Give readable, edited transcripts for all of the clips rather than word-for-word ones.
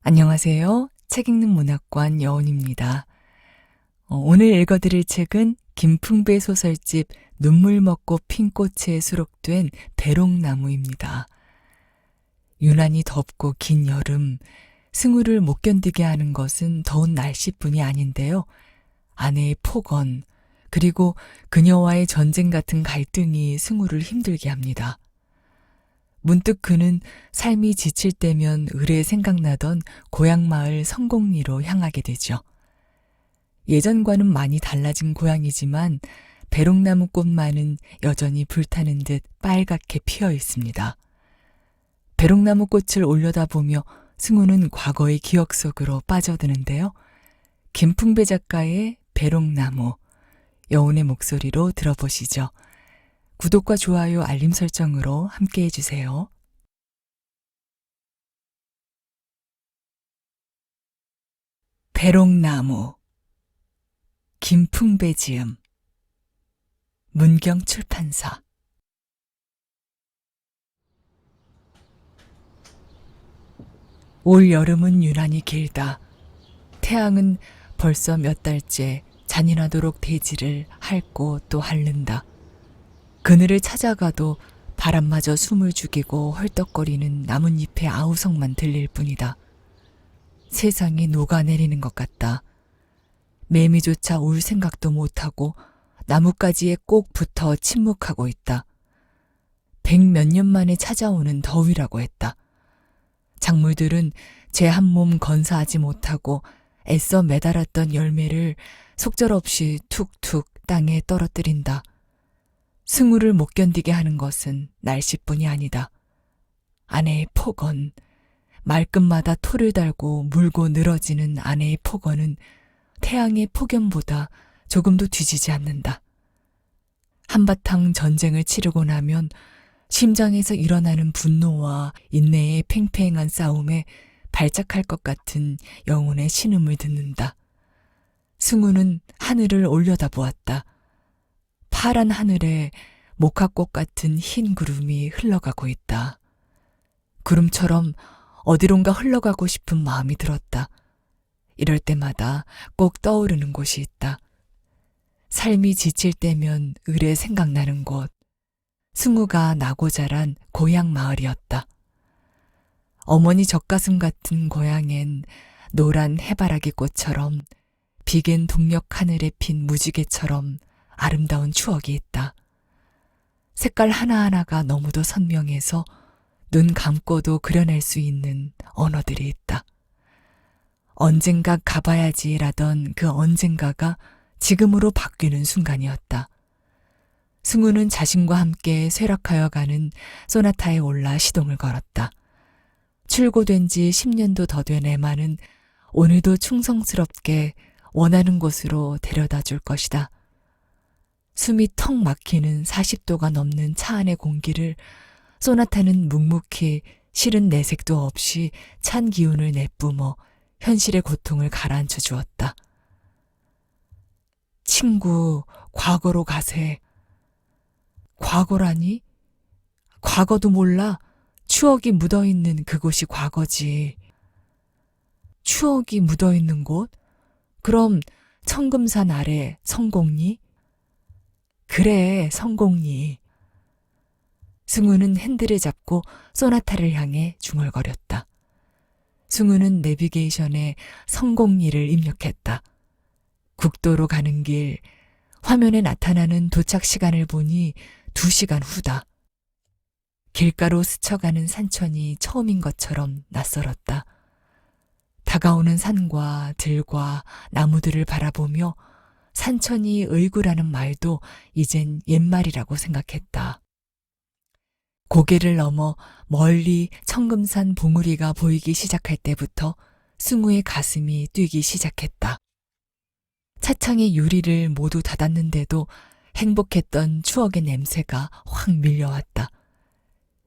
안녕하세요. 책 읽는 문학관 여운입니다. 오늘 읽어드릴 책은 김풍배 소설집 눈물 먹고 핀 꽃에 수록된 배롱나무입니다. 유난히 덥고 긴 여름, 승우를 못 견디게 하는 것은 더운 날씨뿐이 아닌데요. 아내의 폭언, 그리고 그녀와의 전쟁 같은 갈등이 승우를 힘들게 합니다. 문득 그는 삶이 지칠 때면 의례 생각나던 고향 마을 성곡리로 향하게 되죠. 예전과는 많이 달라진 고향이지만 배롱나무 꽃만은 여전히 불타는 듯 빨갛게 피어 있습니다. 배롱나무 꽃을 올려다보며 승우는 과거의 기억 속으로 빠져드는데요. 김풍배 작가의 배롱나무, 여운의 목소리로 들어보시죠. 구독과 좋아요, 알림 설정으로 함께 해주세요. 배롱나무, 김풍배 지음, 문경 출판사. 올 여름은 유난히 길다. 태양은 벌써 몇 달째 잔인하도록 대지를 핥고 또 핥는다. 그늘을 찾아가도 바람마저 숨을 죽이고 헐떡거리는 나뭇잎의 아우성만 들릴 뿐이다. 세상이 녹아내리는 것 같다. 매미조차 울 생각도 못하고 나뭇가지에 꼭 붙어 침묵하고 있다. 100몇 년 만에 찾아오는 더위라고 했다. 작물들은 제 한 몸 건사하지 못하고 애써 매달았던 열매를 속절없이 툭툭 땅에 떨어뜨린다. 승우를 못 견디게 하는 것은 날씨뿐이 아니다. 아내의 폭언, 말끝마다 토를 달고 물고 늘어지는 아내의 폭언은 태양의 폭염보다 조금도 뒤지지 않는다. 한바탕 전쟁을 치르고 나면 심장에서 일어나는 분노와 인내의 팽팽한 싸움에 발작할 것 같은 영혼의 신음을 듣는다. 승우는 하늘을 올려다보았다. 파란 하늘에 목화꽃 같은 흰 구름이 흘러가고 있다. 구름처럼 어디론가 흘러가고 싶은 마음이 들었다. 이럴 때마다 꼭 떠오르는 곳이 있다. 삶이 지칠 때면 의례 생각나는 곳. 승우가 나고 자란 고향 마을이었다. 어머니 젖가슴 같은 고향엔 노란 해바라기 꽃처럼 비갠 동력 하늘에 핀 무지개처럼 아름다운 추억이 있다. 색깔 하나하나가 너무도 선명해서 눈 감고도 그려낼 수 있는 언어들이 있다. 언젠가 가봐야지라던 그 언젠가가 지금으로 바뀌는 순간이었다. 승우는 자신과 함께 쇠락하여 가는 소나타에 올라 시동을 걸었다. 출고된 지 10년도 더 된 에마는 오늘도 충성스럽게 원하는 곳으로 데려다 줄 것이다. 숨이 턱 막히는 40도가 넘는 차 안의 공기를 소나타는 묵묵히 싫은 내색도 없이 찬 기운을 내뿜어 현실의 고통을 가라앉혀 주었다. 친구, 과거로 가세. 과거라니? 과거도 몰라. 추억이 묻어있는 그곳이 과거지. 추억이 묻어있는 곳? 그럼 청금산 아래 성곡리? 그래, 성곡리. 승우는 핸들을 잡고 소나타를 향해 중얼거렸다. 승우는 내비게이션에 성곡리를 입력했다. 국도로 가는 길, 화면에 나타나는 도착 시간을 보니 2시간 후다. 길가로 스쳐가는 산천이 처음인 것처럼 낯설었다. 다가오는 산과 들과 나무들을 바라보며 산천이 의구라는 말도 이젠 옛말이라고 생각했다. 고개를 넘어 멀리 청금산 봉우리가 보이기 시작할 때부터 승우의 가슴이 뛰기 시작했다. 차창의 유리를 모두 닫았는데도 행복했던 추억의 냄새가 확 밀려왔다.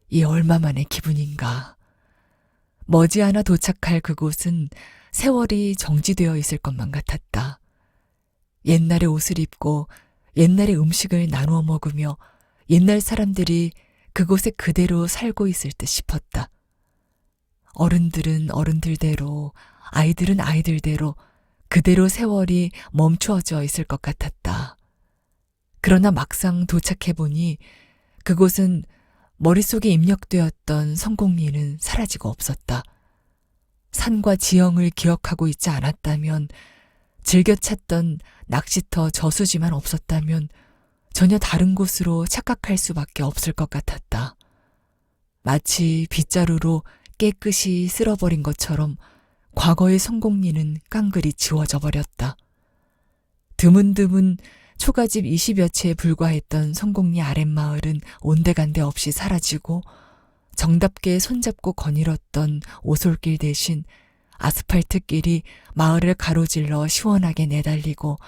이 얼마만의 기분인가. 머지않아 도착할 그곳은 세월이 정지되어 있을 것만 같았다. 옛날의 옷을 입고 옛날의 음식을 나누어 먹으며 옛날 사람들이 그곳에 그대로 살고 있을 듯 싶었다. 어른들은 어른들대로, 아이들은 아이들대로 그대로 세월이 멈추어져 있을 것 같았다. 그러나 막상 도착해보니 그곳은 머릿속에 입력되었던 성공리는 사라지고 없었다. 산과 지형을 기억하고 있지 않았다면, 즐겨 찾던 낚시터 저수지만 없었다면 전혀 다른 곳으로 착각할 수밖에 없을 것 같았다. 마치 빗자루로 깨끗이 쓸어버린 것처럼 과거의 성공리는 깡그리 지워져 버렸다. 드문드문 초가집 20여 채에 불과했던 성공리 아랫마을은 온데간데 없이 사라지고, 정답게 손잡고 거닐었던 오솔길 대신 아스팔트 길이 마을을 가로질러 시원하게 내달리고,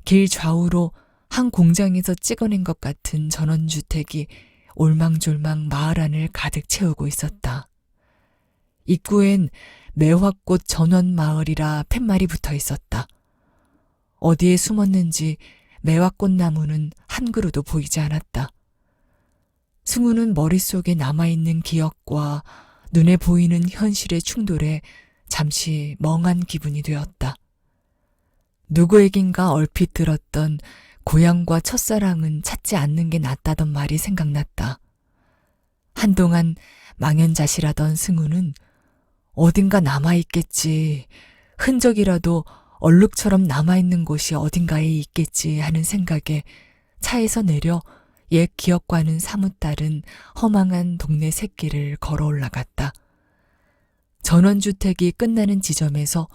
길 좌우로 한 공장에서 찍어낸 것 같은 전원주택이 올망졸망 마을 안을 가득 채우고 있었다. 입구엔 매화꽃 전원마을이라 팻말이 붙어 있었다. 어디에 숨었는지 매화꽃 나무는 한 그루도 보이지 않았다. 승우는 머릿속에 남아있는 기억과 눈에 보이는 현실의 충돌에 잠시 멍한 기분이 되었다. 누구에겐가 얼핏 들었던 고향과 첫사랑은 찾지 않는 게 낫다던 말이 생각났다. 한동안 망연자실하던 승우는 어딘가 남아있겠지, 흔적이라도 얼룩처럼 남아있는 곳이 어딘가에 있겠지 하는 생각에 차에서 내려 옛 기억과는 사뭇 다른 허망한 동네 샛길을 걸어 올라갔다. 전원주택이 끝나는 지점에서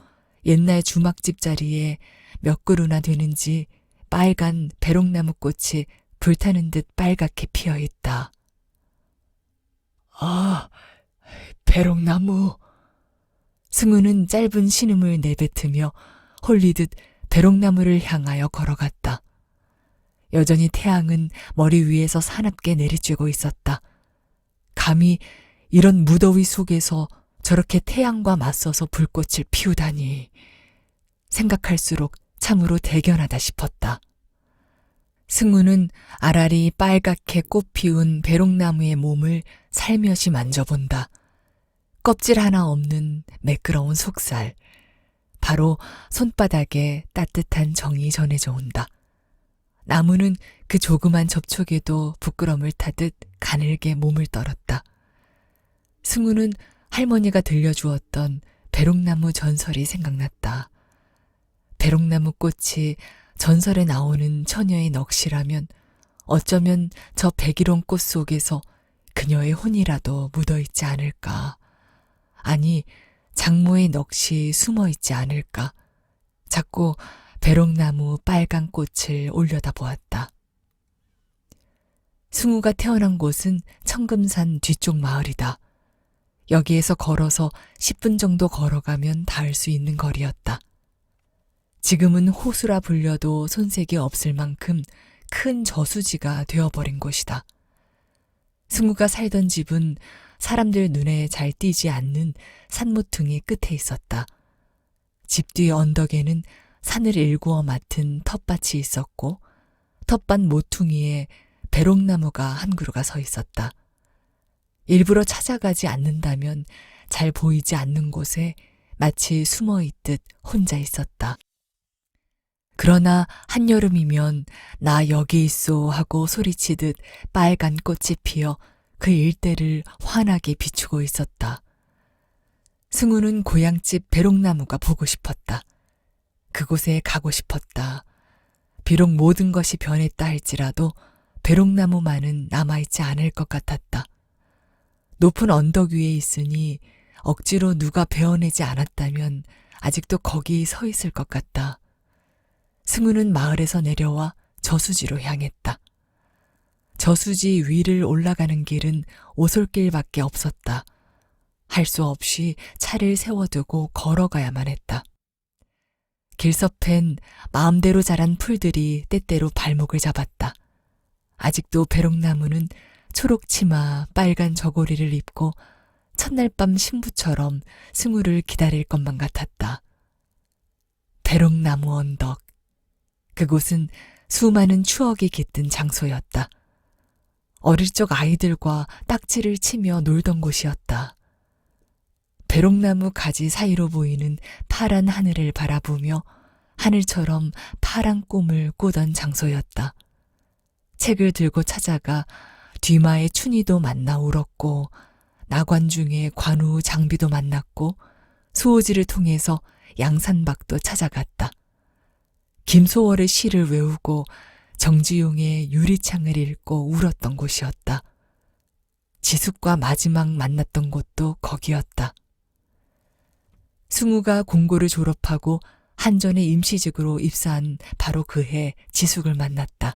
옛날 주막집 자리에 몇 그루나 되는지 빨간 배롱나무 꽃이 불타는 듯 빨갛게 피어 있다. 아, 배롱나무. 승우는 짧은 신음을 내뱉으며 홀리듯 배롱나무를 향하여 걸어갔다. 여전히 태양은 머리 위에서 사납게 내리쬐고 있었다. 감히 이런 무더위 속에서 저렇게 태양과 맞서서 불꽃을 피우다니. 생각할수록 참으로 대견하다 싶었다. 승우는 아라리 빨갛게 꽃 피운 배롱나무의 몸을 살며시 만져본다. 껍질 하나 없는 매끄러운 속살. 바로 손바닥에 따뜻한 정이 전해져 온다. 나무는 그 조그만 접촉에도 부끄럼을 타듯 가늘게 몸을 떨었다. 승우는 할머니가 들려주었던 배롱나무 전설이 생각났다. 배롱나무 꽃이 전설에 나오는 처녀의 넋이라면 어쩌면 저 백일홍 꽃 속에서 그녀의 혼이라도 묻어있지 않을까. 아니, 장모의 넋이 숨어있지 않을까. 자꾸 배롱나무 빨간 꽃을 올려다보았다. 승우가 태어난 곳은 청금산 뒤쪽 마을이다. 여기에서 걸어서 10분 정도 걸어가면 닿을 수 있는 거리였다. 지금은 호수라 불려도 손색이 없을 만큼 큰 저수지가 되어버린 곳이다. 승우가 살던 집은 사람들 눈에 잘 띄지 않는 산모퉁이 끝에 있었다. 집 뒤 언덕에는 산을 일구어 맡은 텃밭이 있었고, 텃밭 모퉁이에 배롱나무가 한 그루가 서 있었다. 일부러 찾아가지 않는다면 잘 보이지 않는 곳에 마치 숨어있듯 혼자 있었다. 그러나 한여름이면 나 여기 있소 하고 소리치듯 빨간 꽃이 피어 그 일대를 환하게 비추고 있었다. 승우는 고향집 배롱나무가 보고 싶었다. 그곳에 가고 싶었다. 비록 모든 것이 변했다 할지라도 배롱나무만은 남아있지 않을 것 같았다. 높은 언덕 위에 있으니 억지로 누가 베어내지 않았다면 아직도 거기 서 있을 것 같다. 승우는 마을에서 내려와 저수지로 향했다. 저수지 위를 올라가는 길은 오솔길밖에 없었다. 할 수 없이 차를 세워두고 걸어가야만 했다. 길섭엔 마음대로 자란 풀들이 때때로 발목을 잡았다. 아직도 배롱나무는 초록 치마, 빨간 저고리를 입고 첫날 밤 신부처럼 승우를 기다릴 것만 같았다. 배롱나무 언덕. 그곳은 수많은 추억이 깃든 장소였다. 어릴 적 아이들과 딱지를 치며 놀던 곳이었다. 대롱나무 가지 사이로 보이는 파란 하늘을 바라보며 하늘처럼 파란 꿈을 꾸던 장소였다. 책을 들고 찾아가 뒤마의 춘희도 만나 울었고 나관 중에 관우 장비도 만났고 수호지를 통해서 양산박도 찾아갔다. 김소월의 시를 외우고 정지용의 유리창을 읽고 울었던 곳이었다. 지숙과 마지막 만났던 곳도 거기였다. 승우가 공고를 졸업하고 한전의 임시직으로 입사한 바로 그 해 지숙을 만났다.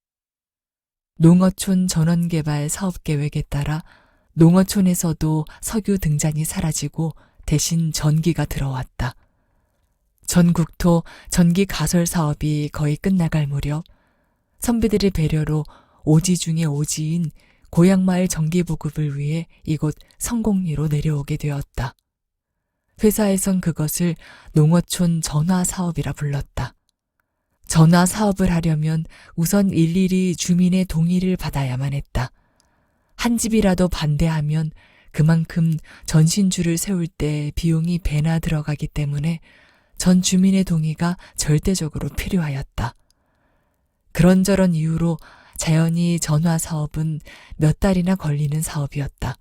농어촌 전원개발 사업계획에 따라 농어촌에서도 석유 등잔이 사라지고 대신 전기가 들어왔다. 전국토 전기 가설 사업이 거의 끝나갈 무렵 선비들의 배려로 오지 중에 오지인 고향마을 전기 보급을 위해 이곳 성공리로 내려오게 되었다. 회사에선 그것을 농어촌 전화 사업이라 불렀다. 전화 사업을 하려면 우선 일일이 주민의 동의를 받아야만 했다. 한 집이라도 반대하면 그만큼 전신주를 세울 때 비용이 배나 들어가기 때문에 전 주민의 동의가 절대적으로 필요하였다. 그런저런 이유로 자연히 전화 사업은 몇 달이나 걸리는 사업이었다.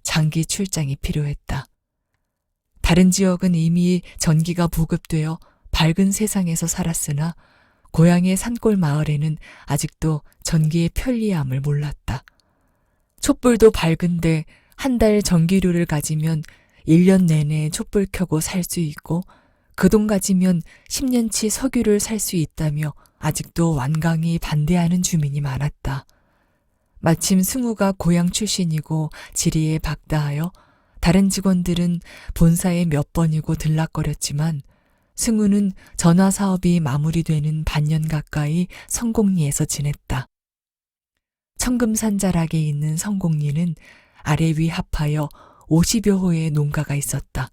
장기 출장이 필요했다. 다른 지역은 이미 전기가 보급되어 밝은 세상에서 살았으나 고향의 산골 마을에는 아직도 전기의 편리함을 몰랐다. 촛불도 밝은데 한 달 전기료를 가지면 1년 내내 촛불 켜고 살 수 있고 그 돈 가지면 10년치 석유를 살 수 있다며 아직도 완강히 반대하는 주민이 많았다. 마침 승우가 고향 출신이고 지리에 박다하여 다른 직원들은 본사에 몇 번이고 들락거렸지만 승우는 전화 사업이 마무리되는 반년 가까이 성공리에서 지냈다. 청금산 자락에 있는 성공리는 아래 위 합하여 50여 호의 농가가 있었다.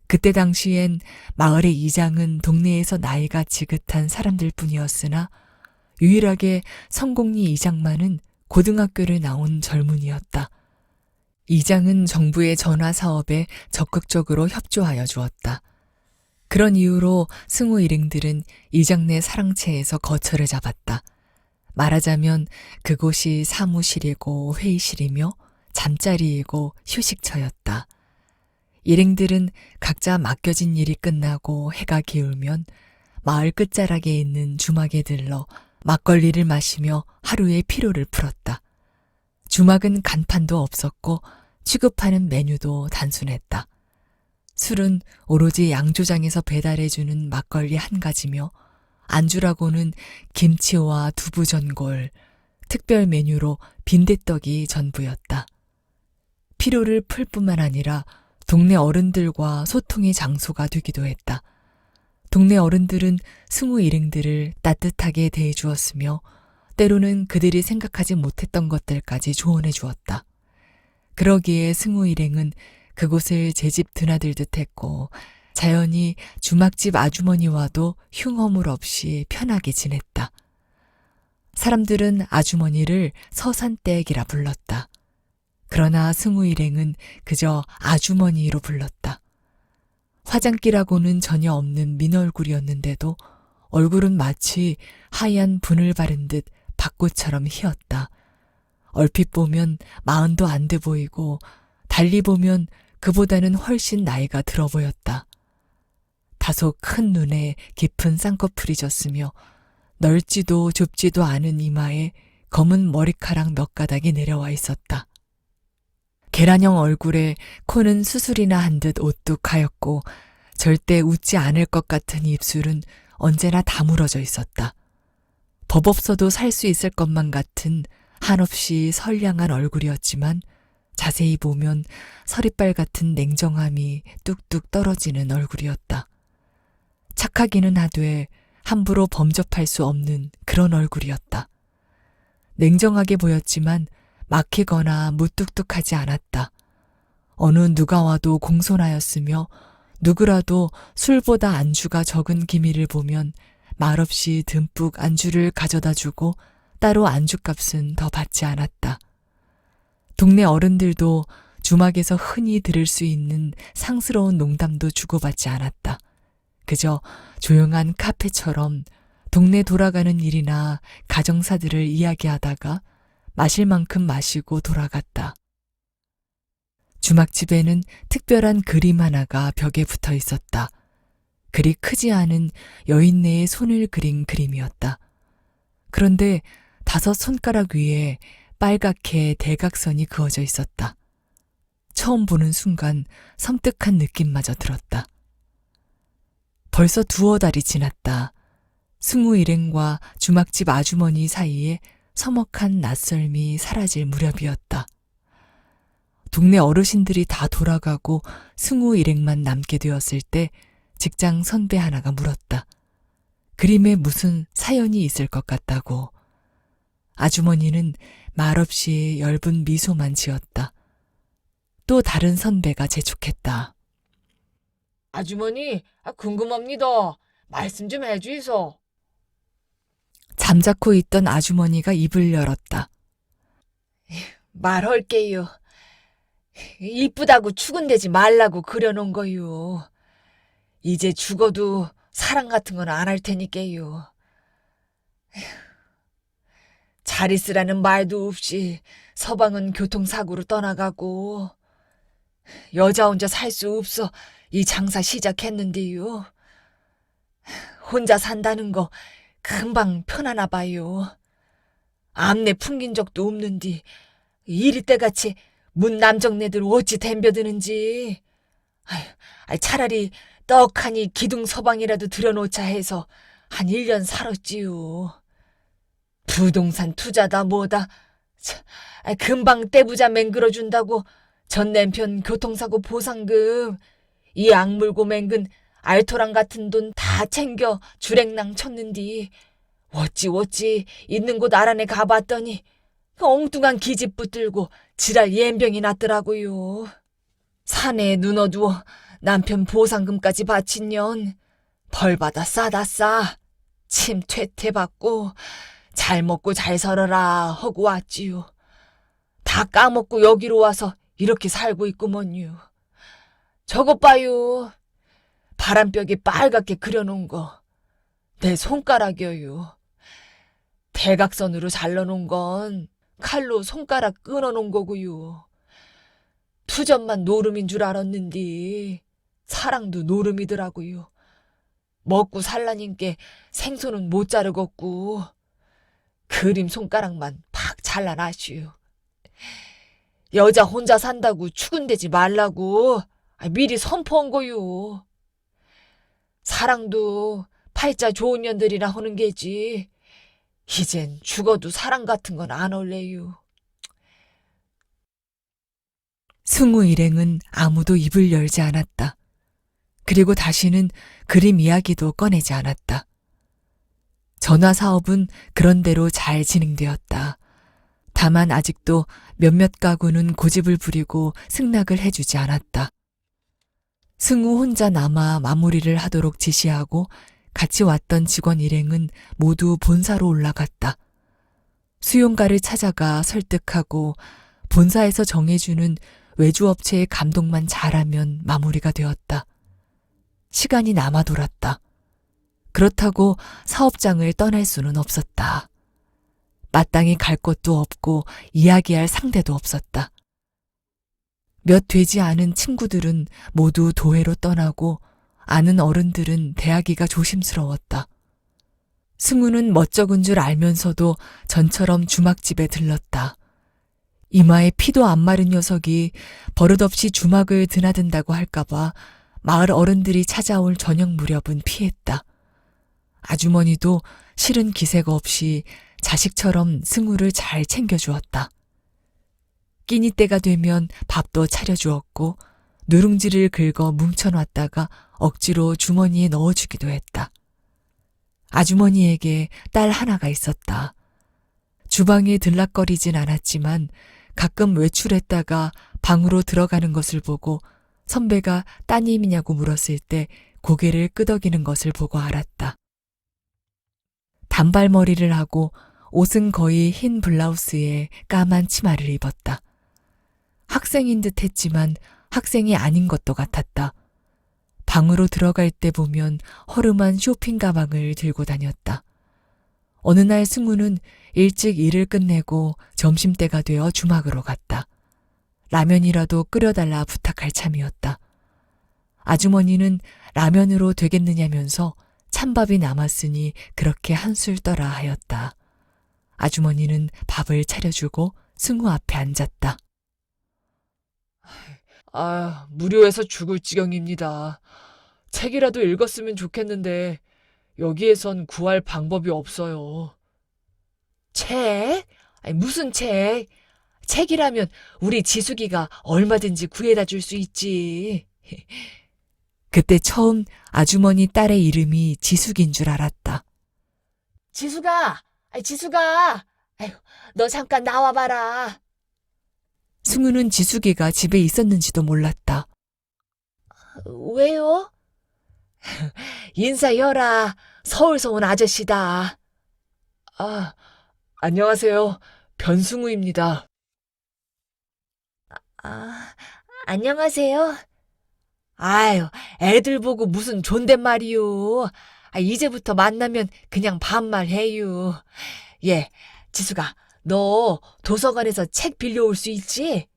그때 당시엔 마을의 이장은 동네에서 나이가 지긋한 사람들 뿐이었으나 유일하게 성공리 이장만은 고등학교를 나온 젊은이였다. 이장은 정부의 전화 사업에 적극적으로 협조하여 주었다. 그런 이유로 승우 일행들은 이장네 사랑채에서 거처를 잡았다. 말하자면 그곳이 사무실이고 회의실이며 잠자리이고 휴식처였다. 일행들은 각자 맡겨진 일이 끝나고 해가 기울면 마을 끝자락에 있는 주막에 들러 막걸리를 마시며 하루의 피로를 풀었다. 주막은 간판도 없었고 취급하는 메뉴도 단순했다. 술은 오로지 양조장에서 배달해주는 막걸리 한 가지며 안주라고는 김치와 두부전골, 특별 메뉴로 빈대떡이 전부였다. 피로를 풀 뿐만 아니라 동네 어른들과 소통의 장소가 되기도 했다. 동네 어른들은 승우 일행들을 따뜻하게 대해주었으며 때로는 그들이 생각하지 못했던 것들까지 조언해 주었다. 그러기에 승우 일행은 그곳을 제 집 드나들듯 했고 자연히 주막집 아주머니와도 흉허물 없이 편하게 지냈다. 사람들은 아주머니를 서산댁이라 불렀다. 그러나 승우 일행은 그저 아주머니로 불렀다. 화장기라고는 전혀 없는 민얼굴이었는데도 얼굴은 마치 하얀 분을 바른 듯 밭꽃처럼 희었다. 얼핏 보면 40도 안 돼 보이고 달리 보면 그보다는 훨씬 나이가 들어 보였다. 다소 큰 눈에 깊은 쌍꺼풀이 졌으며 넓지도 좁지도 않은 이마에 검은 머리카락 몇 가닥이 내려와 있었다. 계란형 얼굴에 코는 수술이나 한 듯 오뚝하였고 절대 웃지 않을 것 같은 입술은 언제나 다물어져 있었다. 법 없어도 살 수 있을 것만 같은 한없이 선량한 얼굴이었지만 자세히 보면 서리빨 같은 냉정함이 뚝뚝 떨어지는 얼굴이었다. 착하기는 하되 함부로 범접할 수 없는 그런 얼굴이었다. 냉정하게 보였지만 막히거나 무뚝뚝하지 않았다. 어느 누가 와도 공손하였으며 누구라도 술보다 안주가 적은 기미를 보면 말없이 듬뿍 안주를 가져다 주고 따로 안주값은 더 받지 않았다. 동네 어른들도 주막에서 흔히 들을 수 있는 상스러운 농담도 주고받지 않았다. 그저 조용한 카페처럼 동네 돌아가는 일이나 가정사들을 이야기하다가 마실 만큼 마시고 돌아갔다. 주막집에는 특별한 그림 하나가 벽에 붙어 있었다. 그리 크지 않은 여인네의 손을 그린 그림이었다. 그런데 5 손가락 위에 빨갛게 대각선이 그어져 있었다. 처음 보는 순간 섬뜩한 느낌마저 들었다. 벌써 2달이 지났다. 승우 일행과 주막집 아주머니 사이에 서먹한 낯설미 사라질 무렵이었다. 동네 어르신들이 다 돌아가고 승우 일행만 남게 되었을 때 직장 선배 하나가 물었다. 그림에 무슨 사연이 있을 것 같다고. 아주머니는 말없이 엷은 미소만 지었다. 또 다른 선배가 재촉했다. 아주머니, 궁금합니다. 말씀 좀 해주이소. 잠자코 있던 아주머니가 입을 열었다. 말할게요. 이쁘다고 추근대지 말라고 그려놓은 거요. 이제 죽어도 사랑 같은 건 안 할 테니까요. 잘 있으라는 말도 없이 서방은 교통사고로 떠나가고 여자 혼자 살 수 없어 이 장사 시작했는데요. 혼자 산다는 거 금방 편하나 봐요. 암내 풍긴 적도 없는디 이리 때같이 문 남정네들 어찌 덤벼드는지. 차라리 떡하니 기둥 서방이라도 들여놓자 해서 한 1년 살았지요. 부동산 투자다 뭐다. 금방 떼부자 맹글어준다고 전 남편 교통사고 보상금 이 악물고 맹근 알토랑 같은 돈 다 챙겨 주랭랑 쳤는디 어찌 있는 곳 알아내 가봤더니 엉뚱한 기집 붙들고 지랄 예병이 났더라고요. 산에 눈 어두워 남편 보상금까지 바친 년 벌받아 싸다 싸. 침 퇴퇴받고 잘 먹고 잘 살아라 하고 왔지요. 다 까먹고 여기로 와서 이렇게 살고 있구먼요. 저것 봐요. 바람벽에 빨갛게 그려놓은 거. 내 손가락이요. 대각선으로 잘라놓은 건 칼로 손가락 끊어놓은 거고요. 투전만 노름인 줄 알았는데 사랑도 노름이더라고요. 먹고 살라님께 생선은 못 자르겠고 그림 손가락만 팍 잘라놨슈. 여자 혼자 산다고 추근대지 말라고 미리 선포한 거요. 사랑도 팔자 좋은 년들이나 하는 게지. 이젠 죽어도 사랑 같은 건 안 할래요. 승우 일행은 아무도 입을 열지 않았다. 그리고 다시는 그림 이야기도 꺼내지 않았다. 전화 사업은 그런대로 잘 진행되었다. 다만 아직도 몇몇 가구는 고집을 부리고 승낙을 해주지 않았다. 승우 혼자 남아 마무리를 하도록 지시하고 같이 왔던 직원 일행은 모두 본사로 올라갔다. 수용가를 찾아가 설득하고 본사에서 정해주는 외주업체의 감독만 잘하면 마무리가 되었다. 시간이 남아 돌았다. 그렇다고 사업장을 떠날 수는 없었다. 마땅히 갈 곳도 없고 이야기할 상대도 없었다. 몇 되지 않은 친구들은 모두 도회로 떠나고 아는 어른들은 대하기가 조심스러웠다. 승우는 멋쩍은 줄 알면서도 전처럼 주막집에 들렀다. 이마에 피도 안 마른 녀석이 버릇없이 주막을 드나든다고 할까봐 마을 어른들이 찾아올 저녁 무렵은 피했다. 아주머니도 싫은 기색 없이 자식처럼 승우를 잘 챙겨주었다. 끼니 때가 되면 밥도 차려주었고 누룽지를 긁어 뭉쳐놨다가 억지로 주머니에 넣어주기도 했다. 아주머니에게 딸 하나가 있었다. 주방에 들락거리진 않았지만 가끔 외출했다가 방으로 들어가는 것을 보고 선배가 따님이냐고 물었을 때 고개를 끄덕이는 것을 보고 알았다. 단발머리를 하고 옷은 거의 흰 블라우스에 까만 치마를 입었다. 학생인 듯 했지만 학생이 아닌 것도 같았다. 방으로 들어갈 때 보면 허름한 쇼핑 가방을 들고 다녔다. 어느 날 승우는 일찍 일을 끝내고 점심때가 되어 주막으로 갔다. 라면이라도 끓여달라 부탁할 참이었다. 아주머니는 라면으로 되겠느냐면서 찬밥이 남았으니 그렇게 한술 떠라 하였다. 아주머니는 밥을 차려주고 승우 앞에 앉았다. 무료해서 죽을 지경입니다. 책이라도 읽었으면 좋겠는데 여기에선 구할 방법이 없어요. 책? 아니, 무슨 책? 책이라면 우리 지숙이가 얼마든지 구해다 줄 수 있지. 그때 처음 아주머니 딸의 이름이 지숙인 줄 알았다. 지숙아! 지숙아! 아유, 너 잠깐 나와봐라. 승우는 지숙이가 집에 있었는지도 몰랐다. 왜요? 인사해라. 서울서 온 아저씨다. 안녕하세요. 변승우입니다. 안녕하세요. 아유, 애들 보고 무슨 존댓말이요. 이제부터 만나면 그냥 반말해요. 예, 지수가, 너 도서관에서 책 빌려올 수 있지?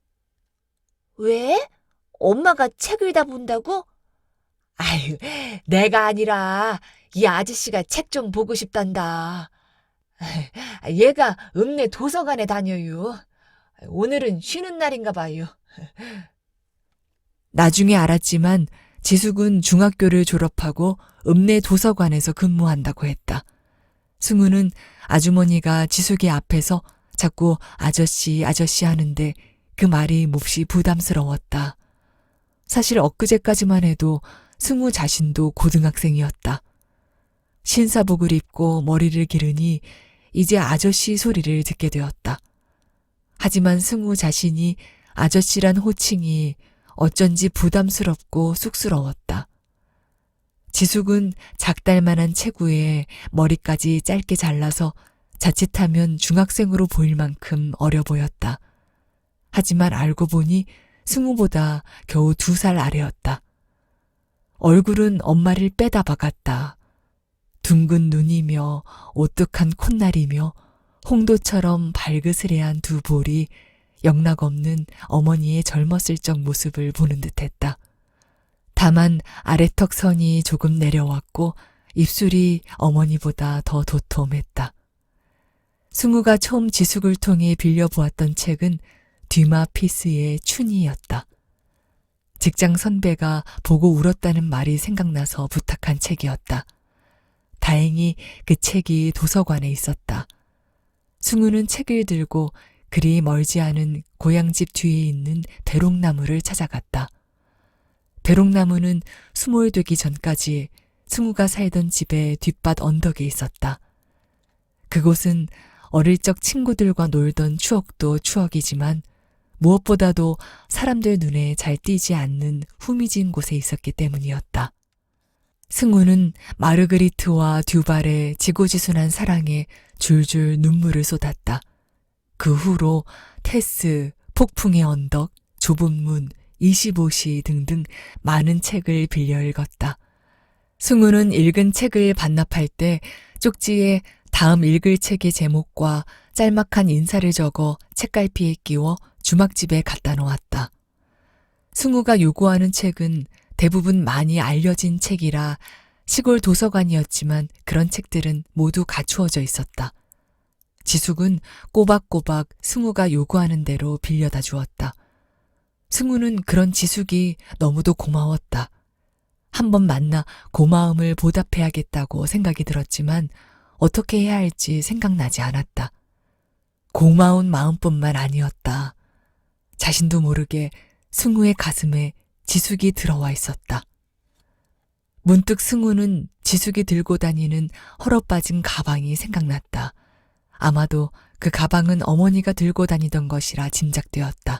왜? 엄마가 책 읽다 본다고? 아유, 내가 아니라 이 아저씨가 책 좀 보고 싶단다. 얘가 읍내 도서관에 다녀요. 오늘은 쉬는 날인가 봐요. 나중에 알았지만 지숙은 중학교를 졸업하고 읍내 도서관에서 근무한다고 했다. 승우는 아주머니가 지숙이 앞에서 자꾸 아저씨 아저씨 하는데 그 말이 몹시 부담스러웠다. 사실 엊그제까지만 해도 승우 자신도 고등학생이었다. 신사복을 입고 머리를 기르니 이제 아저씨 소리를 듣게 되었다. 하지만 승우 자신이 아저씨란 호칭이 어쩐지 부담스럽고 쑥스러웠다. 지숙은 작달만한 체구에 머리까지 짧게 잘라서 자칫하면 중학생으로 보일 만큼 어려 보였다. 하지만 알고 보니 승우보다 겨우 2살 아래였다. 얼굴은 엄마를 빼다 박았다. 둥근 눈이며 오뚝한 콧날이며 홍도처럼 발그스레한 두 볼이 영락없는 어머니의 젊었을 적 모습을 보는 듯했다. 다만 아래턱 선이 조금 내려왔고 입술이 어머니보다 더 도톰했다. 승우가 처음 지숙을 통해 빌려보았던 책은 뒤마 피스의 춘이였다. 직장 선배가 보고 울었다는 말이 생각나서 부탁한 책이었다. 다행히 그 책이 도서관에 있었다. 승우는 책을 들고 그리 멀지 않은 고향집 뒤에 있는 배롱나무를 찾아갔다. 배롱나무는 수몰되기 전까지 승우가 살던 집의 뒷밭 언덕에 있었다. 그곳은 어릴 적 친구들과 놀던 추억도 추억이지만 무엇보다도 사람들 눈에 잘 띄지 않는 후미진 곳에 있었기 때문이었다. 승우는 마르그리트와 듀발의 지고지순한 사랑에 줄줄 눈물을 쏟았다. 그 후로 테스, 폭풍의 언덕, 좁은 문, 25시 등등 많은 책을 빌려 읽었다. 승우는 읽은 책을 반납할 때 쪽지에 다음 읽을 책의 제목과 짤막한 인사를 적어 책갈피에 끼워 주막집에 갖다 놓았다. 승우가 요구하는 책은 대부분 많이 알려진 책이라 시골 도서관이었지만 그런 책들은 모두 갖추어져 있었다. 지숙은 꼬박꼬박 승우가 요구하는 대로 빌려다 주었다. 승우는 그런 지숙이 너무도 고마웠다. 한번 만나 고마움을 보답해야겠다고 생각이 들었지만 어떻게 해야 할지 생각나지 않았다. 고마운 마음뿐만 아니었다. 자신도 모르게 승우의 가슴에 지숙이 들어와 있었다. 문득 승우는 지숙이 들고 다니는 헐어빠진 가방이 생각났다. 아마도 그 가방은 어머니가 들고 다니던 것이라 짐작되었다.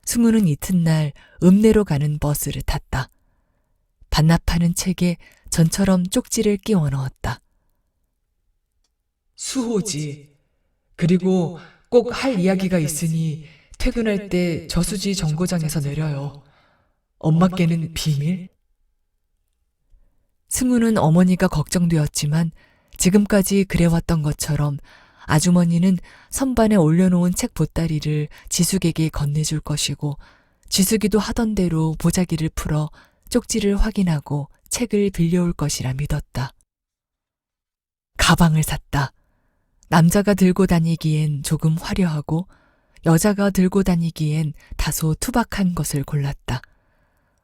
승우는 이튿날 읍내로 가는 버스를 탔다. 반납하는 책에 전처럼 쪽지를 끼워 넣었다. 수호지. 그리고 꼭 할 이야기가 있으니 퇴근할 때 저수지 정거장에서 내려요. 엄마께는 비밀? 승우는 어머니가 걱정되었지만 지금까지 그래왔던 것처럼 아주머니는 선반에 올려놓은 책 보따리를 지숙에게 건네줄 것이고 지숙이도 하던 대로 보자기를 풀어 쪽지를 확인하고 책을 빌려올 것이라 믿었다. 가방을 샀다. 남자가 들고 다니기엔 조금 화려하고 여자가 들고 다니기엔 다소 투박한 것을 골랐다.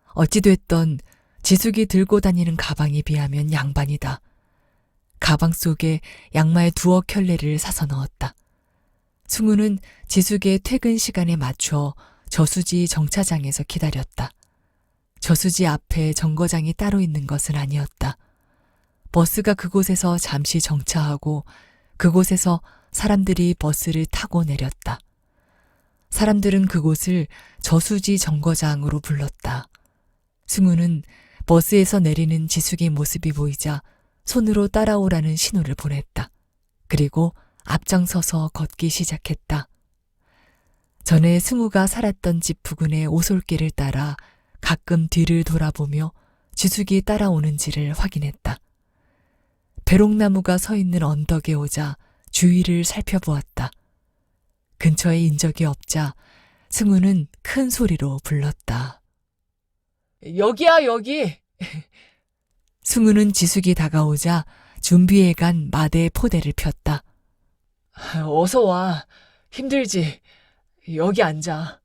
어찌됐던 지숙이 들고 다니는 가방에 비하면 양반이다. 가방 속에 양말 2켤레를 사서 넣었다. 승우는 지숙의 퇴근 시간에 맞춰 저수지 정차장에서 기다렸다. 저수지 앞에 정거장이 따로 있는 것은 아니었다. 버스가 그곳에서 잠시 정차하고 그곳에서 사람들이 버스를 타고 내렸다. 사람들은 그곳을 저수지 정거장으로 불렀다. 승우는 버스에서 내리는 지숙의 모습이 보이자 손으로 따라오라는 신호를 보냈다. 그리고 앞장서서 걷기 시작했다. 전에 승우가 살았던 집 부근의 오솔길을 따라 가끔 뒤를 돌아보며 지숙이 따라오는지를 확인했다. 배롱나무가 서 있는 언덕에 오자 주위를 살펴보았다. 근처에 인적이 없자 승우는 큰 소리로 불렀다. 여기야, 여기. 승우는 지숙이 다가오자 준비해간 마대 포대를 폈다. 어서 와. 힘들지? 여기 앉아.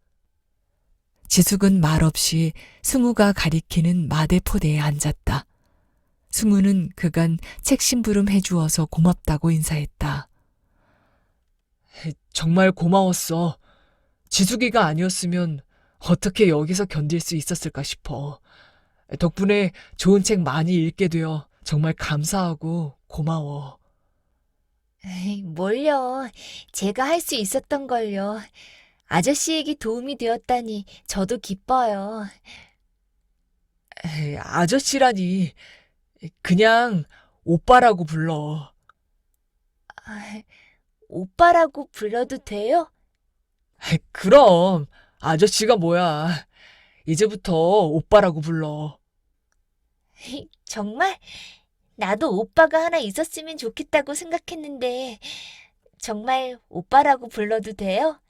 지숙은 말없이 승우가 가리키는 마대 포대에 앉았다. 승우는 그간 책 심부름 해주어서 고맙다고 인사했다. 정말 고마웠어. 지숙이가 아니었으면 어떻게 여기서 견딜 수 있었을까 싶어. 덕분에 좋은 책 많이 읽게 되어 정말 감사하고 고마워. 뭘요. 제가 할 수 있었던 걸요. 아저씨에게 도움이 되었다니 저도 기뻐요. 아저씨라니. 그냥 오빠라고 불러. 아, 오빠라고 불러도 돼요? 그럼 아저씨가 뭐야. 이제부터 오빠라고 불러. 정말? 나도 오빠가 하나 있었으면 좋겠다고 생각했는데 정말 오빠라고 불러도 돼요?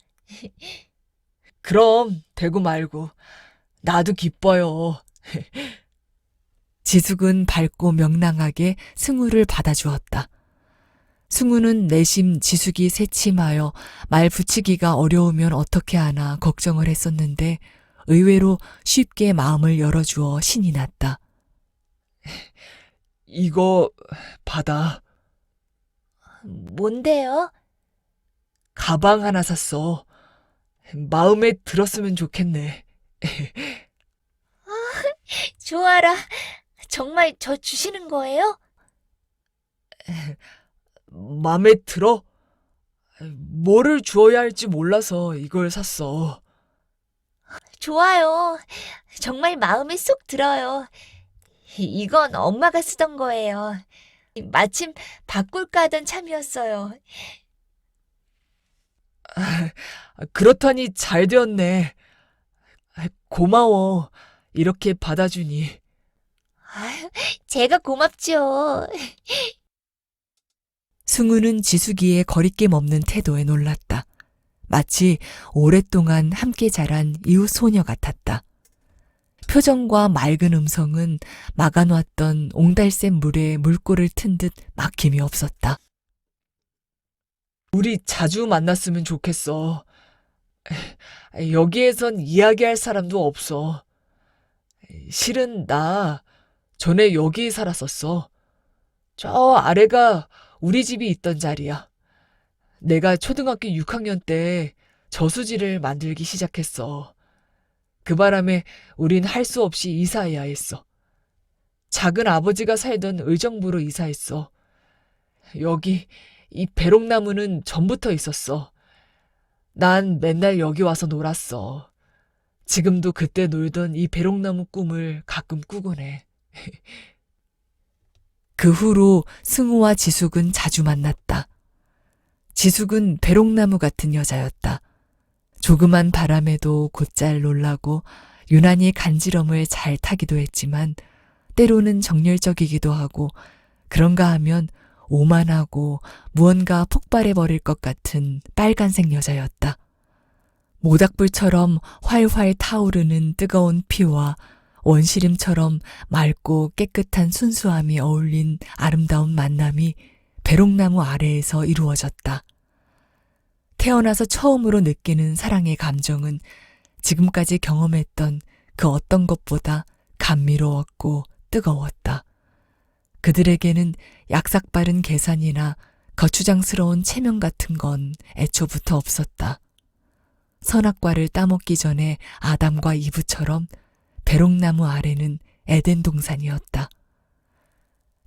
그럼 되고 말고. 나도 기뻐요. 지숙은 밝고 명랑하게 승우를 받아주었다. 승우는 내심 지숙이 새침하여 말 붙이기가 어려우면 어떻게 하나 걱정을 했었는데 의외로 쉽게 마음을 열어주어 신이 났다. 이거 받아. 뭔데요? 가방 하나 샀어. 마음에 들었으면 좋겠네. 좋아라. 정말 저 주시는 거예요? 마음에 들어? 뭐를 주어야 할지 몰라서 이걸 샀어. 좋아요. 정말 마음에 쏙 들어요. 이건 엄마가 쓰던 거예요. 마침 바꿀까 하던 참이었어요. 그렇다니 잘 되었네. 고마워. 이렇게 받아주니. 아유, 제가 고맙죠. 승우는 지숙이의 거리낌 없는 태도에 놀랐다. 마치 오랫동안 함께 자란 이웃 소녀 같았다. 표정과 맑은 음성은 막아놨던 옹달샘 물에 물꼬를 튼 듯 막힘이 없었다. 우리 자주 만났으면 좋겠어. 여기에선 이야기할 사람도 없어. 실은 나 전에 여기 살았었어. 저 아래가 우리 집이 있던 자리야. 내가 초등학교 6학년 때 저수지를 만들기 시작했어. 그 바람에 우린 할 수 없이 이사해야 했어. 작은 아버지가 살던 의정부로 이사했어. 여기 이 배롱나무는 전부터 있었어. 난 맨날 여기 와서 놀았어. 지금도 그때 놀던 이 배롱나무 꿈을 가끔 꾸곤 해. 그 후로 승우와 지숙은 자주 만났다. 지숙은 배롱나무 같은 여자였다. 조그만 바람에도 곧잘 놀라고 유난히 간지럼을 잘 타기도 했지만 때로는 정열적이기도 하고 그런가 하면 오만하고 무언가 폭발해버릴 것 같은 빨간색 여자였다. 모닥불처럼 활활 타오르는 뜨거운 피와 원시림처럼 맑고 깨끗한 순수함이 어울린 아름다운 만남이 배롱나무 아래에서 이루어졌다. 태어나서 처음으로 느끼는 사랑의 감정은 지금까지 경험했던 그 어떤 것보다 감미로웠고 뜨거웠다. 그들에게는 약삭빠른 계산이나 거추장스러운 체면 같은 건 애초부터 없었다. 선악과를 따먹기 전에 아담과 이브처럼 배롱나무 아래는 에덴 동산이었다.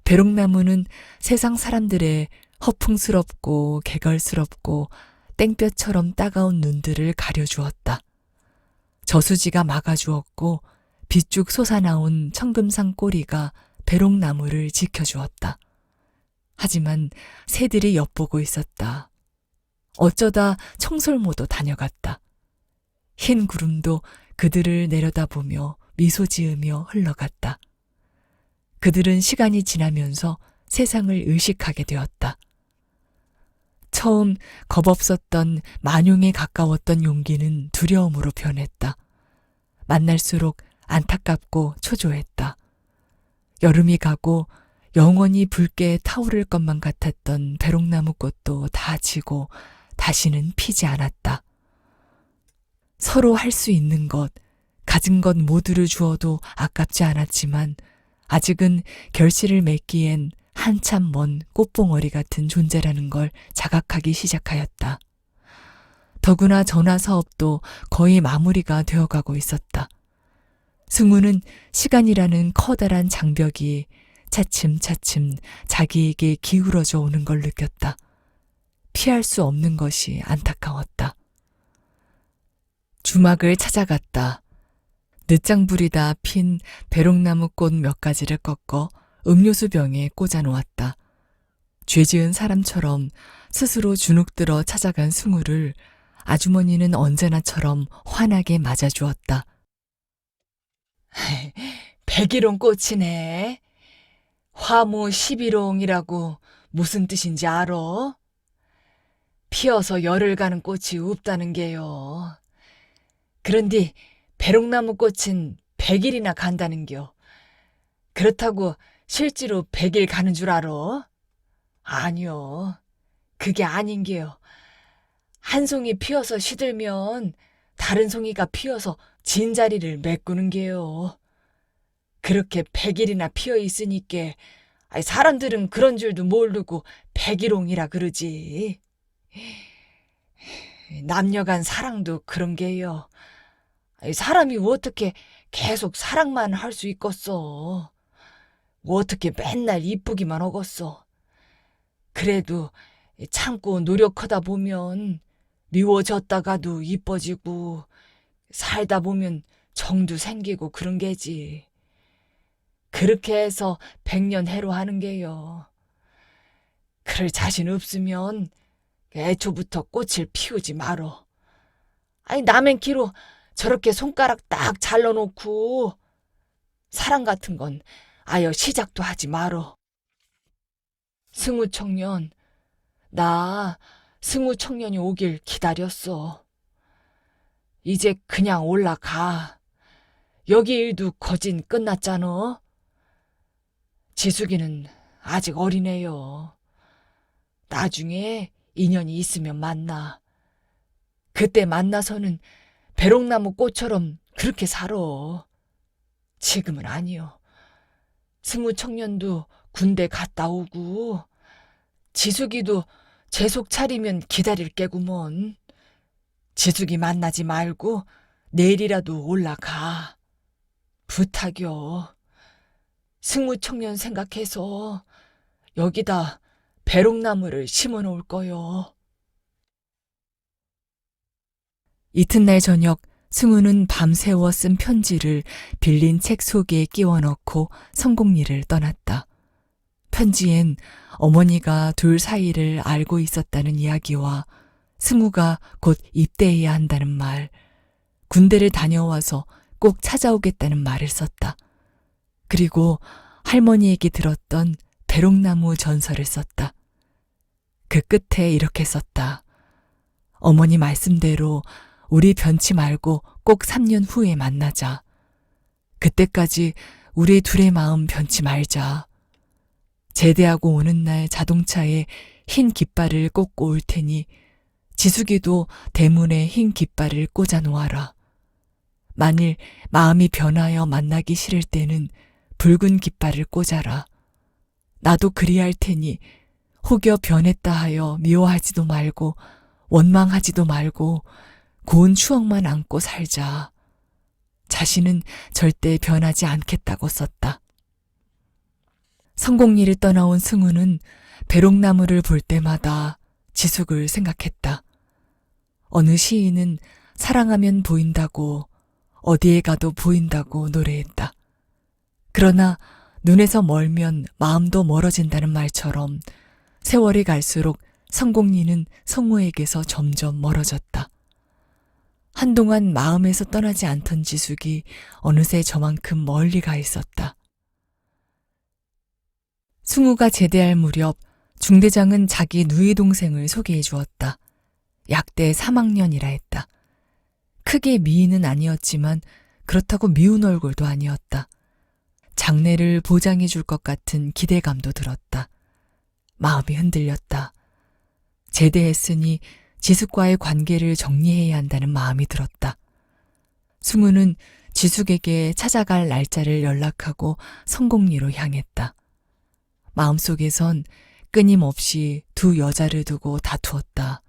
배롱나무는 세상 사람들의 허풍스럽고 개걸스럽고 땡볕처럼 따가운 눈들을 가려주었다. 저수지가 막아주었고 빗쭉 솟아나온 청금산 꼬리가 배롱나무를 지켜주었다. 하지만 새들이 엿보고 있었다. 어쩌다 청설모도 다녀갔다. 흰 구름도 그들을 내려다보며 미소 지으며 흘러갔다. 그들은 시간이 지나면서 세상을 의식하게 되었다. 처음 겁없었던 만용에 가까웠던 용기는 두려움으로 변했다. 만날수록 안타깝고 초조했다. 여름이 가고 영원히 붉게 타오를 것만 같았던 배롱나무 꽃도 다 지고 다시는 피지 않았다. 서로 할 수 있는 것, 가진 것 모두를 주어도 아깝지 않았지만 아직은 결실을 맺기엔 한참 먼 꽃봉오리 같은 존재라는 걸 자각하기 시작하였다. 더구나 전화 사업도 거의 마무리가 되어가고 있었다. 승우는 시간이라는 커다란 장벽이 차츰차츰 자기에게 기울어져 오는 걸 느꼈다. 피할 수 없는 것이 안타까웠다. 주막을 찾아갔다. 늦장 부리다 핀 배롱나무 꽃 몇 가지를 꺾어 음료수 병에 꽂아 놓았다. 죄지은 사람처럼 스스로 주눅들어 찾아간 승우를 아주머니는 언제나처럼 환하게 맞아주었다. 백일홍 꽃이네. 화무 11홍이라고 무슨 뜻인지 알아? 피어서 열을 가는 꽃이 없다는 게요. 그런데 배롱나무 꽃은 100일이나 간다는겨. 그렇다고 실제로 100일 가는 줄 알아? 아니요. 그게 아닌게요. 한 송이 피어서 시들면 다른 송이가 피어서 진자리를 메꾸는 게요. 그렇게 100일이나 피어 있으니까 사람들은 그런 줄도 모르고 백일홍이라 그러지. 남녀간 사랑도 그런 게요. 사람이 어떻게 계속 사랑만 할 수 있겠어. 어떻게 맨날 이쁘기만 하겠어. 그래도 참고 노력하다 보면 미워졌다가도 이뻐지고 살다 보면 정도 생기고 그런 게지. 그렇게 해서 100년 해로 하는 게요. 그럴 자신 없으면 애초부터 꽃을 피우지 말어. 남의 키로 저렇게 손가락 딱 잘라놓고 사랑 같은 건 아예 시작도 하지 말어. 승우 청년, 나 승우 청년이 오길 기다렸어. 이제 그냥 올라가. 여기 일도 거진 끝났잖아. 지숙이는 아직 어리네요. 나중에 인연이 있으면 만나. 그때 만나서는 배롱나무 꽃처럼 그렇게 살아. 지금은 아니요. 승우 청년도 군대 갔다 오고 지숙이도 재속 차리면 기다릴 게구먼. 지숙이 만나지 말고 내일이라도 올라가. 부탁이요. 승우 청년 생각해서 여기다 배롱나무를 심어 놓을 거요. 이튿날 저녁 승우는 밤새워 쓴 편지를 빌린 책 속에 끼워 넣고 성공리를 떠났다. 편지엔 어머니가 둘 사이를 알고 있었다는 이야기와 승우가 곧 입대해야 한다는 말, 군대를 다녀와서 꼭 찾아오겠다는 말을 썼다. 그리고 할머니에게 들었던 배롱나무 전설을 썼다. 그 끝에 이렇게 썼다. 어머니 말씀대로 우리 변치 말고 꼭 3년 후에 만나자. 그때까지 우리 둘의 마음 변치 말자. 제대하고 오는 날 자동차에 흰 깃발을 꽂고 올 테니 지숙이도 대문에 흰 깃발을 꽂아 놓아라. 만일 마음이 변하여 만나기 싫을 때는 붉은 깃발을 꽂아라. 나도 그리할 테니 혹여 변했다 하여 미워하지도 말고 원망하지도 말고 고운 추억만 안고 살자. 자신은 절대 변하지 않겠다고 썼다. 성공리를 떠나온 승우는 배롱나무를 볼 때마다 지숙을 생각했다. 어느 시인은 사랑하면 보인다고 어디에 가도 보인다고 노래했다. 그러나 눈에서 멀면 마음도 멀어진다는 말처럼 세월이 갈수록 성공리는 성우에게서 점점 멀어졌다. 한동안 마음에서 떠나지 않던 지숙이 어느새 저만큼 멀리 가 있었다. 승우가 제대할 무렵 중대장은 자기 누이 동생을 소개해 주었다. 약대 3학년이라 했다. 크게 미인은 아니었지만 그렇다고 미운 얼굴도 아니었다. 장래를 보장해 줄 것 같은 기대감도 들었다. 마음이 흔들렸다. 제대했으니 지숙과의 관계를 정리해야 한다는 마음이 들었다. 승우는 지숙에게 찾아갈 날짜를 연락하고 성공리로 향했다. 마음속에선 끊임없이 두 여자를 두고 다투었다.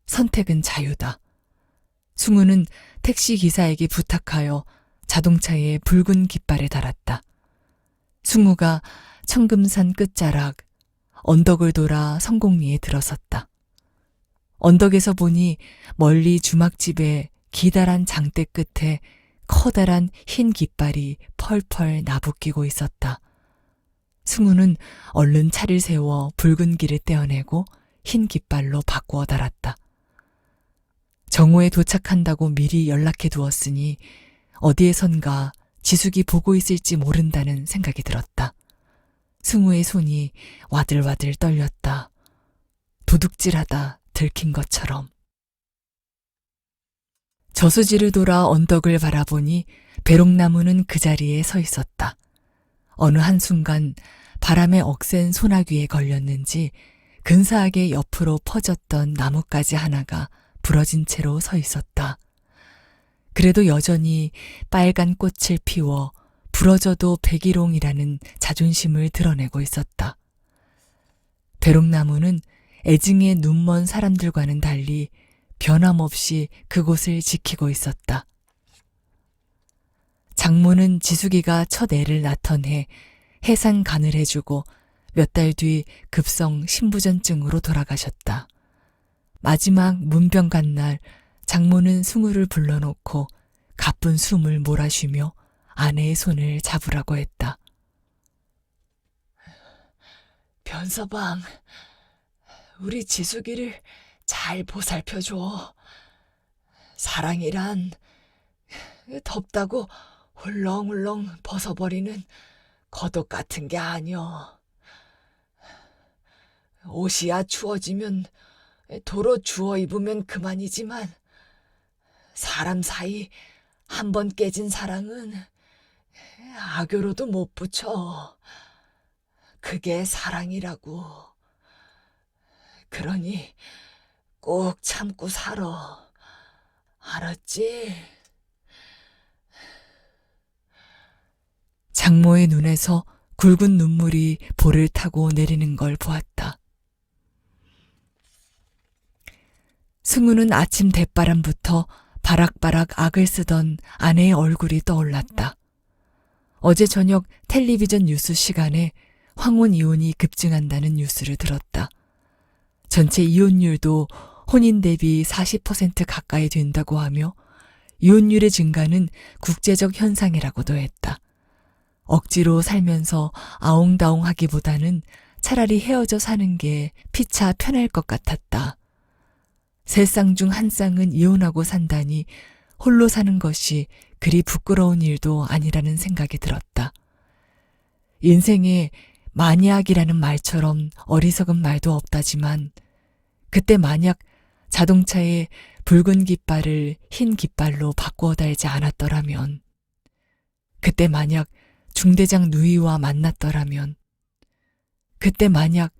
선택은 자유다. 승우는 택시 기사에게 부탁하여 자동차에 붉은 깃발을 달았다. 승우가 청금산 끝자락 언덕을 돌아 성공리에 들어섰다. 언덕에서 보니 멀리 주막집에 기다란 장대 끝에 커다란 흰 깃발이 펄펄 나부끼고 있었다. 승우는 얼른 차를 세워 붉은 길을 떼어내고 흰 깃발로 바꾸어 달았다. 정오에 도착한다고 미리 연락해 두었으니 어디에선가 지숙이 보고 있을지 모른다는 생각이 들었다. 승우의 손이 와들와들 떨렸다. 도둑질하다 들킨 것처럼. 저수지를 돌아 언덕을 바라보니 배롱나무는 그 자리에 서 있었다. 어느 한순간 바람에 억센 소나귀에 걸렸는지 근사하게 옆으로 퍼졌던 나뭇가지 하나가 부러진 채로 서 있었다. 그래도 여전히 빨간 꽃을 피워 부러져도 백일홍이라는 자존심을 드러내고 있었다. 배롱나무는 애증의 눈먼 사람들과는 달리 변함없이 그곳을 지키고 있었다. 장모는 지숙이가 첫 애를 낳던 해 해산 간을 해주고 몇 달 뒤 급성 신부전증으로 돌아가셨다. 마지막 문병간 날 장모는 승우를 불러놓고 가쁜 숨을 몰아쉬며 아내의 손을 잡으라고 했다. 변서방, 우리 지숙이를 잘 보살펴줘. 사랑이란 덥다고 훌렁훌렁 벗어버리는 겉옷 같은 게 아니여. 옷이야 추워지면 도로 주워 입으면 그만이지만 사람 사이 한 번 깨진 사랑은 악교로도 못 붙여. 그게 사랑이라고. 그러니 꼭 참고 살아. 알았지? 장모의 눈에서 굵은 눈물이 볼을 타고 내리는 걸 보았다. 승우는 아침 대바람부터 바락바락 악을 쓰던 아내의 얼굴이 떠올랐다. 어제 저녁 텔레비전 뉴스 시간에 황혼 이혼이 급증한다는 뉴스를 들었다. 전체 이혼율도 혼인 대비 40% 가까이 된다고 하며 이혼율의 증가는 국제적 현상이라고도 했다. 억지로 살면서 아웅다웅하기보다는 차라리 헤어져 사는 게 피차 편할 것 같았다. 세 쌍 중 한 쌍은 이혼하고 산다니 홀로 사는 것이 그리 부끄러운 일도 아니라는 생각이 들었다. 인생에 만약이라는 말처럼 어리석은 말도 없다지만 그때 만약 자동차의 붉은 깃발을 흰 깃발로 바꾸어 달지 않았더라면, 그때 만약 중대장 누이와 만났더라면, 그때 만약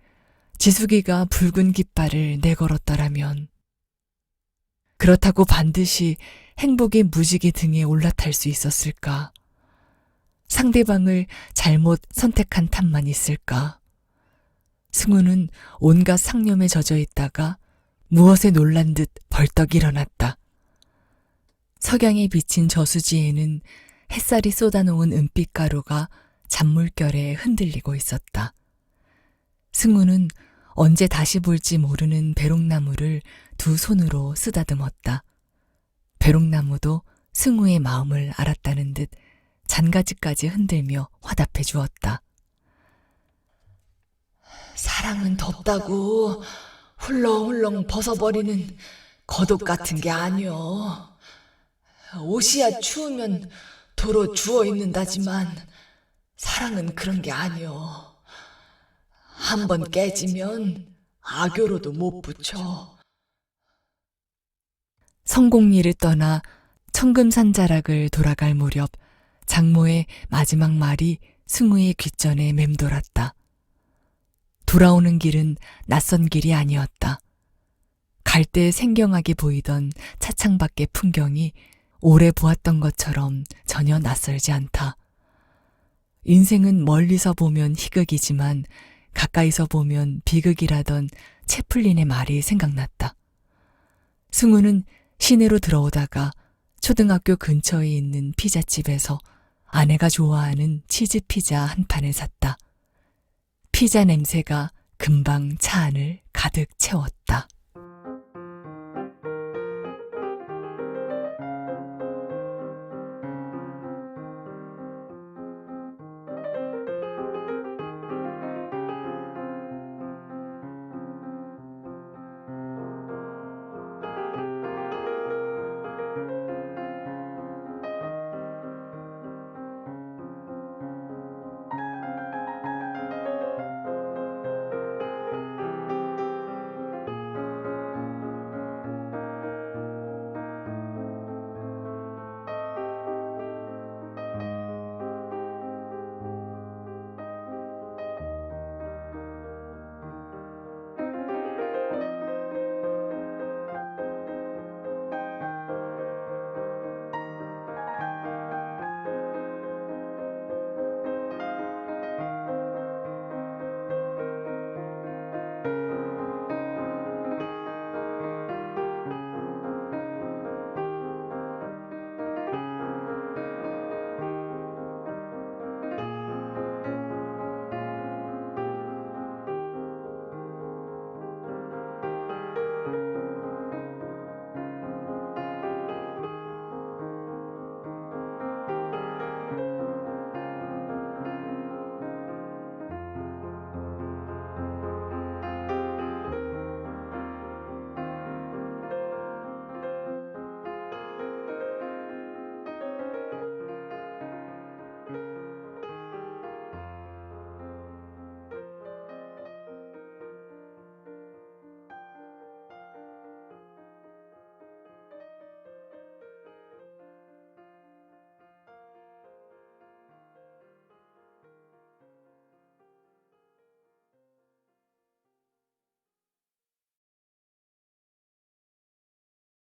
지숙이가 붉은 깃발을 내걸었더라면, 그렇다고 반드시 행복이 무지개 등에 올라탈 수 있었을까? 상대방을 잘못 선택한 탓만 있을까? 승우는 온갖 상념에 젖어 있다가 무엇에 놀란 듯 벌떡 일어났다. 석양이 비친 저수지에는 햇살이 쏟아놓은 은빛 가루가 잔물결에 흔들리고 있었다. 승우는 언제 다시 볼지 모르는 배롱나무를 두 손으로 쓰다듬었다. 배롱나무도 승우의 마음을 알았다는 듯 잔가지까지 흔들며 화답해 주었다. 사랑은 덥다고 훌렁훌렁 벗어버리는 겉옷 같은 게 아니여. 옷이야 추우면 도로 주워 입는다지만 사랑은 그런 게 아니여. 한번 깨지면 악교로도 못 붙여. 성공리를 떠나 청금산자락을 돌아갈 무렵 장모의 마지막 말이 승우의 귓전에 맴돌았다. 돌아오는 길은 낯선 길이 아니었다. 갈 때 생경하게 보이던 차창 밖의 풍경이 오래 보았던 것처럼 전혀 낯설지 않다. 인생은 멀리서 보면 희극이지만 가까이서 보면 비극이라던 채플린의 말이 생각났다. 승우는 시내로 들어오다가 초등학교 근처에 있는 피자집에서 아내가 좋아하는 치즈 피자 한 판을 샀다. 피자 냄새가 금방 차 안을 가득 채웠다.